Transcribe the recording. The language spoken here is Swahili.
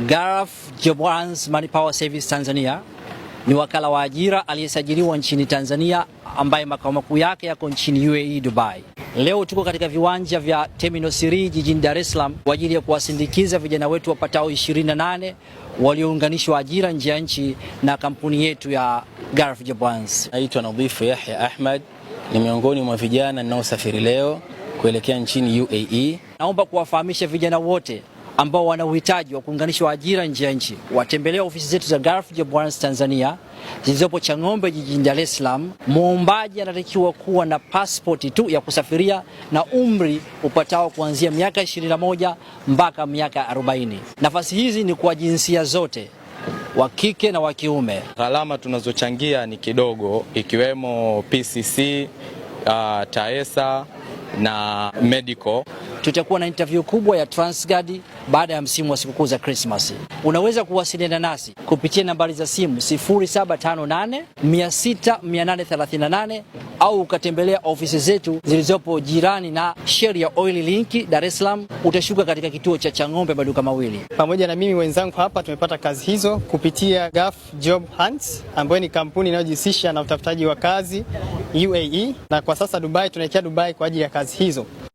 Gulf Job Hunts Manpower Service Tanzania ni wakala wa ajira aliyesajiliwa nchini Tanzania ambaye makao makuu yake yako nchini UAE Dubai. Leo tuko katika viwanja vya Terminal 3 jijini Dar es Salaam kwa ajili ya kuwasindikiza vijana wetu wapatao 28 waliounganishwa ajira nje ya nchi na kampuni yetu ya Gulf Job Hunts. Naitwa Nadhifu Yahya Ahmad, ni miongoni mwa vijana ninaosafiri leo kuelekea nchini UAE. Naomba kuwafahamisha vijana wote ambao wana uhitaji wa kuunganishwa ajira nje ya nchi watembelee ofisi zetu za Gulf Job Hunts Tanzania zilizopo Chang'ombe jijini Dar es Salaam. Muombaji anatakiwa kuwa na pasipoti tu ya kusafiria na umri upatao kuanzia miaka 21 mpaka miaka 40. Nafasi hizi ni kwa jinsia zote, wa kike na wa kiume. Gharama tunazochangia ni kidogo, ikiwemo PCC, TAESA na medical. Tutakuwa na interview kubwa ya Transguard baada ya msimu wa sikukuu za Christmas. Unaweza kuwasiliana nasi kupitia nambari za simu 0758 600 838 au ukatembelea ofisi zetu zilizopo jirani na Shell ya Oil Link Dar es Salaam. Utashuka katika kituo cha Chang'ombe maduka mawili. Pamoja na mimi wenzangu hapa tumepata kazi hizo kupitia Gulf Job Hunts ambayo ni kampuni inayojihusisha na utafutaji wa kazi UAE, na kwa sasa Dubai tunaelekea Dubai kwa ajili ya kazi hizo.